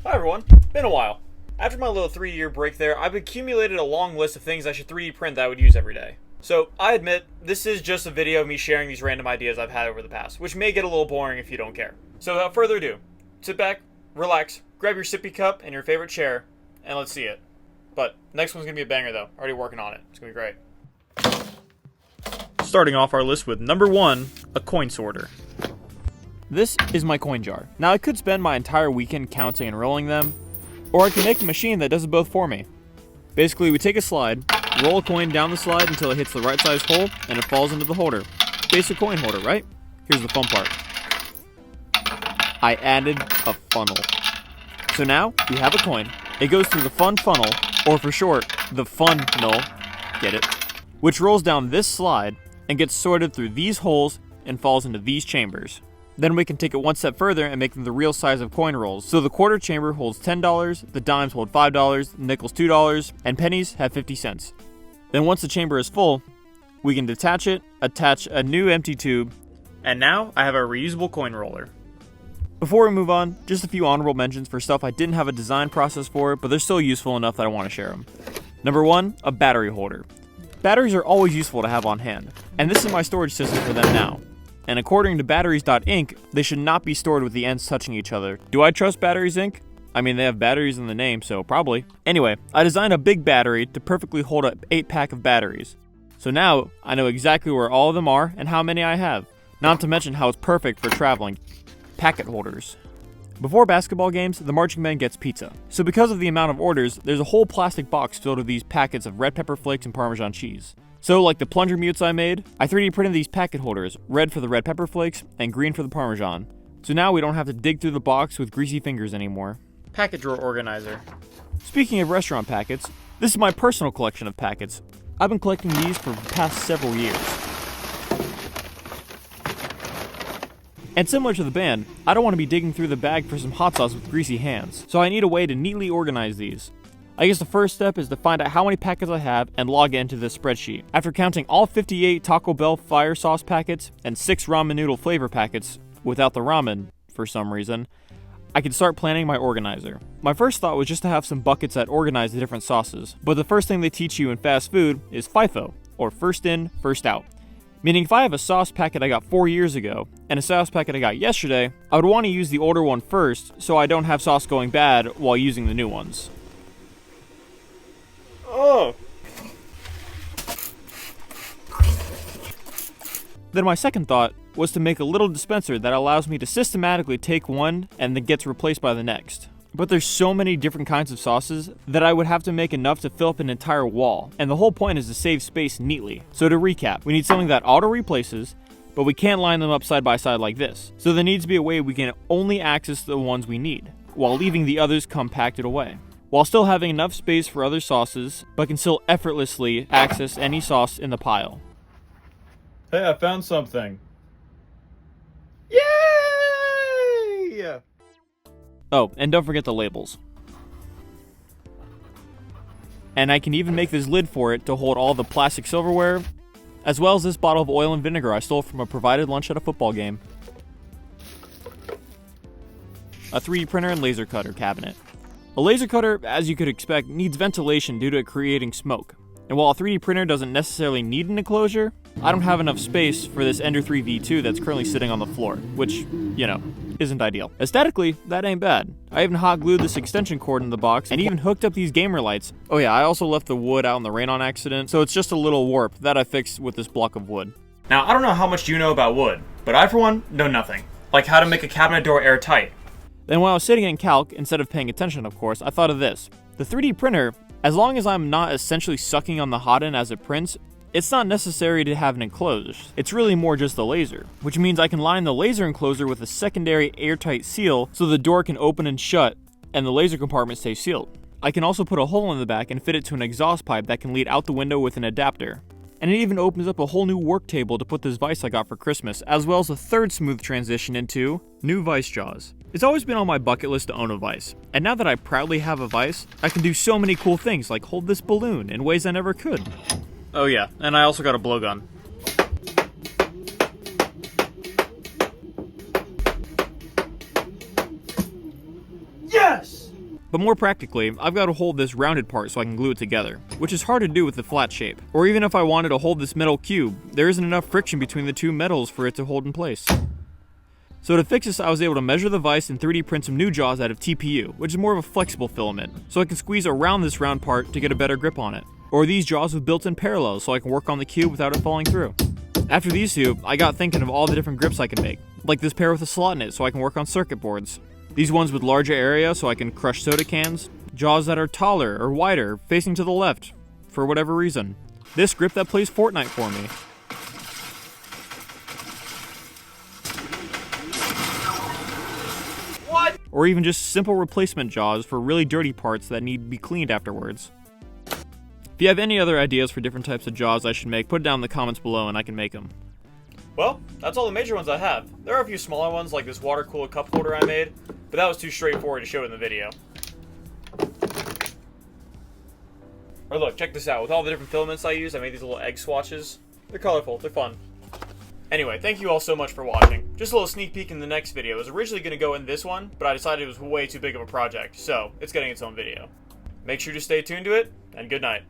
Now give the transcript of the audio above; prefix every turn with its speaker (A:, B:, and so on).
A: Hi everyone, been a while. After my little 3-year break there, I've accumulated a long list of things I should 3D print that I would use every day. So, I admit, this is just a video of me sharing these random ideas I've had over the past, which may get a little boring if you don't care. So without further ado, sit back, relax, grab your sippy cup and your favorite chair, and let's see it. But, next one's gonna be a banger though, already working on it, it's gonna be great. Starting off our list with number 1, a coin sorter. This is my coin jar. Now I could spend my entire weekend counting and rolling them, or I can make a machine that does it both for me. Basically, we take a slide, roll a coin down the slide until it hits the right size hole, and it falls into the holder. Basic coin holder, right? Here's the fun part. I added a funnel. So now, we have a coin. It goes through the fun funnel, or for short, the funnel, get it? Which rolls down this slide, and gets sorted through these holes, and falls into these chambers. Then we can take it one step further and make them the real size of coin rolls. So the quarter chamber holds $10, the dimes hold $5, nickels $2, and pennies have 50 cents. Then once the chamber is full, we can detach it, attach a new empty tube, and now I have a reusable coin roller. Before we move on, just a few honorable mentions for stuff I didn't have a design process for, but they're still useful enough that I want to share them. Number 1, a battery holder. Batteries are always useful to have on hand, and this is my storage system for them now. And according to Batteries.Inc., they should not be stored with the ends touching each other. Do I trust Batteries Inc.? I mean, they have batteries in the name, so probably. Anyway, I designed a big battery to perfectly hold an 8-pack of batteries. So now, I know exactly where all of them are and how many I have. Not to mention how it's perfect for traveling. Packet holders. Before basketball games, the marching band gets pizza. So because of the amount of orders, there's a whole plastic box filled with these packets of red pepper flakes and Parmesan cheese. So, like the plunger mutes I made, I 3D printed these packet holders, red for the red pepper flakes, and green for the Parmesan. So now we don't have to dig through the box with greasy fingers anymore. Packet drawer organizer. Speaking of restaurant packets, this is my personal collection of packets. I've been collecting these for the past several years. And similar to the band, I don't want to be digging through the bag for some hot sauce with greasy hands, so I need a way to neatly organize these. I guess the first step is to find out how many packets I have and log into this spreadsheet. After counting all 58 Taco Bell fire sauce packets and 6 ramen noodle flavor packets, without the ramen, for some reason, I can start planning my organizer. My first thought was just to have some buckets that organize the different sauces, but the first thing they teach you in fast food is FIFO, or first in, first out. Meaning if I have a sauce packet I got 4 years ago, and a sauce packet I got yesterday, I would want to use the older one first so I don't have sauce going bad while using the new ones. Oh. Then my second thought was to make a little dispenser that allows me to systematically take one and then gets replaced by the next. But there's so many different kinds of sauces that I would have to make enough to fill up an entire wall, and the whole point is to save space neatly. So to recap, we need something that auto-replaces, but we can't line them up side by side like this. So there needs to be a way we can only access the ones we need, while leaving the others compacted away, while still having enough space for other sauces, but can still effortlessly access any sauce in the pile.
B: Hey, I found something.
A: Yay! Oh, and don't forget the labels. And I can even make this lid for it to hold all the plastic silverware, as well as this bottle of oil and vinegar I stole from a provided lunch at a football game. A 3D printer and laser cutter cabinet. A laser cutter, as you could expect, needs ventilation due to it creating smoke. And while a 3D printer doesn't necessarily need an enclosure, I don't have enough space for this Ender 3 V2 that's currently sitting on the floor, which, isn't ideal. Aesthetically, that ain't bad. I even hot glued this extension cord in the box and even hooked up these gamer lights. Oh yeah, I also left the wood out in the rain on accident, so it's just a little warp that I fixed with this block of wood. Now, I don't know how much you know about wood, but I, for one, know nothing. Like how to make a cabinet door airtight. Then while I was sitting in calc, instead of paying attention of course, I thought of this. The 3D printer, as long as I'm not essentially sucking on the hot end as it prints, it's not necessary to have an enclosure. It's really more just the laser, which means I can line the laser enclosure with a secondary airtight seal so the door can open and shut and the laser compartment stays sealed. I can also put a hole in the back and fit it to an exhaust pipe that can lead out the window with an adapter. And it even opens up a whole new work table to put this vise I got for Christmas, as well as a third smooth transition into new vise jaws. It's always been on my bucket list to own a vise, and now that I proudly have a vise, I can do so many cool things like hold this balloon in ways I never could. Oh yeah, and I also got a blowgun.
B: Yes!
A: But more practically, I've got to hold this rounded part so I can glue it together, which is hard to do with the flat shape. Or even if I wanted to hold this metal cube, there isn't enough friction between the two metals for it to hold in place. So to fix this, I was able to measure the vise and 3D print some new jaws out of TPU, which is more of a flexible filament, so I can squeeze around this round part to get a better grip on it. Or these jaws with built-in parallels so I can work on the cube without it falling through. After these two, I got thinking of all the different grips I can make, like this pair with a slot in it so I can work on circuit boards. These ones with larger area so I can crush soda cans. Jaws that are taller or wider, facing to the left, for whatever reason. This grip that plays Fortnite for me. What? Or even just simple replacement jaws for really dirty parts that need to be cleaned afterwards. If you have any other ideas for different types of jaws I should make, put it down in the comments below and I can make them.
B: Well, that's all the major ones I have. There are a few smaller ones like this water-cooled cup holder I made, but that was too straightforward to show in the video. Or look, check this out. With all the different filaments I use, I made these little egg swatches. They're colorful, they're fun. Anyway, thank you all so much for watching. Just a little sneak peek in the next video. It was originally going to go in this one, but I decided it was way too big of a project, so it's getting its own video. Make sure to stay tuned to it, and good night.